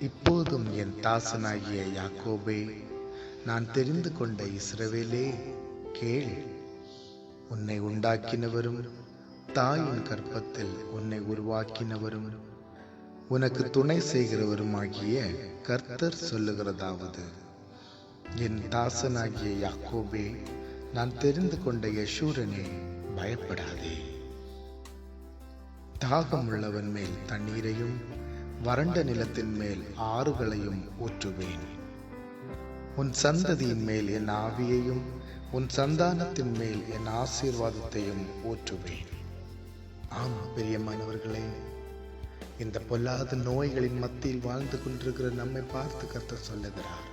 இப்போதும் என் தாசனாகிய யாக்கோபே, நான் தெரிந்து கொண்ட இஸ்ரவேலே, கேள். உன்னை உண்டாக்கினவரும் தாயின் கர்ப்பத்தில் உன்னை உருவாக்கினவரும் உனக்கு துணை செய்கிறவருமாகிய கர்த்தர் சொல்லுகிறதாவது: என் தாசனாகிய யாக்கோபே, நான் தெரிந்து கொண்ட யெஷூரனே, பயப்படாதே. தாகம் உள்ளவன் மேல் தண்ணீரையும் வறண்ட நிலத்தின் மேல் ஆறுகளையும் ஊற்றுவேன். உன் சந்ததியின் மேல் என் ஆவியையும் உன் சந்தானத்தின் மேல் என் ஆசீர்வாதத்தையும் ஊற்றுவேன். ஆம் பிரியமானவர்களே, இந்த பொல்லாத நோய்களின் மத்தியில் வாழ்ந்து கொண்டிருக்கிற நம்மை பார்த்து கர்த்தர் சொல்லுகிறார்: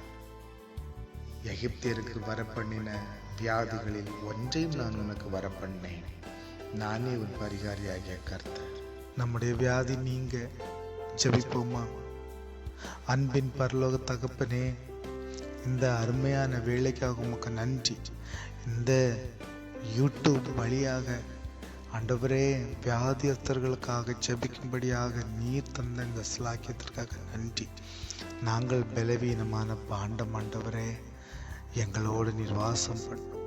எகிப்தியருக்கு வரப்பண்ணின வியாதிகளில் ஒன்றையும் நான் உனக்கு வரப்பண்ணேன். நானே உன் பரிகாரியாகிய கர்த்தர். நம்முடைய வியாதி நீங்க ஜெபிப்போமா? அன்பின் பரலோக தகப்பனே, இந்த அருமையான வேலைக்காக உமக்கு நன்றி. இந்த யூடியூப் வழியாக ஆண்டவரே, வியாதியஸ்தர்களுக்காக ஜெபிக்கும்படியாக நீர் தந்த இந்த ஸ்லாக்கியத்திற்காக நன்றி. நாங்கள் பலவீனமான ஆண்டவரே, எங்களோடு நீர் வாசம் பண்ணும்.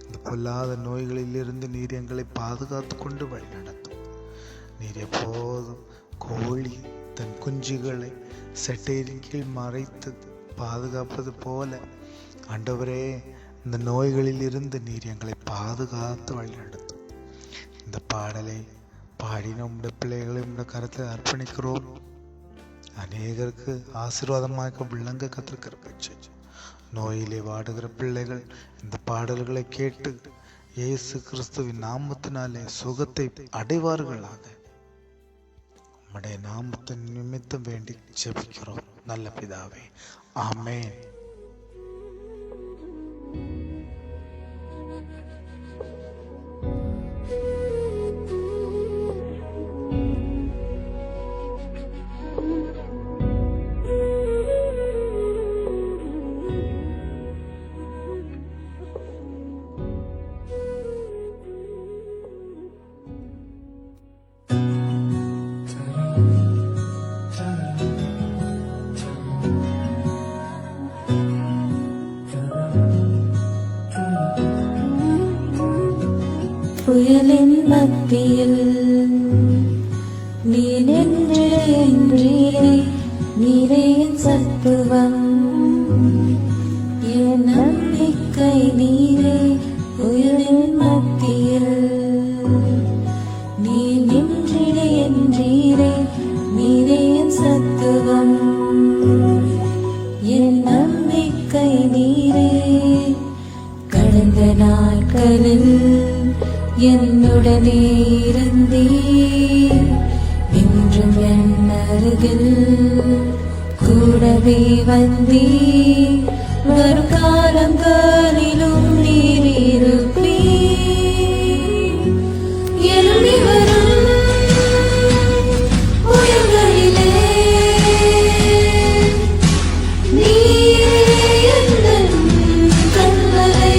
இந்த பொல்லாத நோய்களிலிருந்து நீர் எங்களை பாதுகாத்து கொண்டு வழி நடத்தும். நீர் எப்போதும் கோழி தன் குஞ்சுகளை செட்டையின் கீழ் மறைத்து பாதுகாப்பது போல ஆண்டவரே, இந்த நோய்களில் இருந்து நீர் எங்களை பாதுகாத்து வழிநடத்தும். இந்த பாடலை பாடின உடைய பிள்ளைகளை உடைய கருத்தில் அர்ப்பணிக்கிறோம். அநேகருக்கு ஆசீர்வாதமாக விளங்க கத்திருக்கிற நோயிலே வாடுகிற பிள்ளைகள் இந்த பாடல்களை கேட்டு இயேசு கிறிஸ்துவின் நாமத்தினாலே சுகத்தை அடைவார்களாக. உம்முடைய நாமத்தின் நிமித்தம் வேண்டி ஜெபிக்கிறோம் நல்ல பிதாவே, ஆமென். புயலின் மத்தியில் நீ நின்றீரே, நீரே என் சத்துவம், என் நம்பிக்கை நீரே. புயலின் மத்தியில் நீ நின்றீரே, நீரே என் சத்துவம், என் நம்பிக்கை நீரே. கடந்த நாட்களில் என்னுடனே இருந்தீர், இன்றும் என் அருகில் கூடவே வந்தீர். வரும் காலங்களிலும் நீர் இருப்பீர். எழுதி வரும் புயல்களிலே நீரே எந்தன் கண்மலை.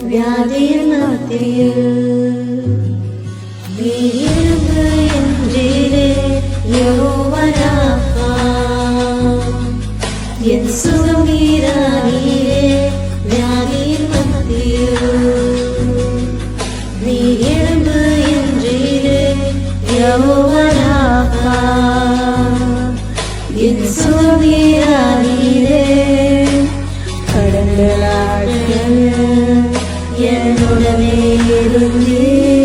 வியாதியின் மத்தியில் நீர் எழுந்து என்றீரே, யெகோவா ராஃபா, என் சுகம் நீரே. வியாதியின் மத்தியில் நீர் எழுந்து என்றீரே, யெகோவா ராஃபா, என் சுகம் நீரே. கடந்த நாட்கள் என்னுடனே இருந்தீர்,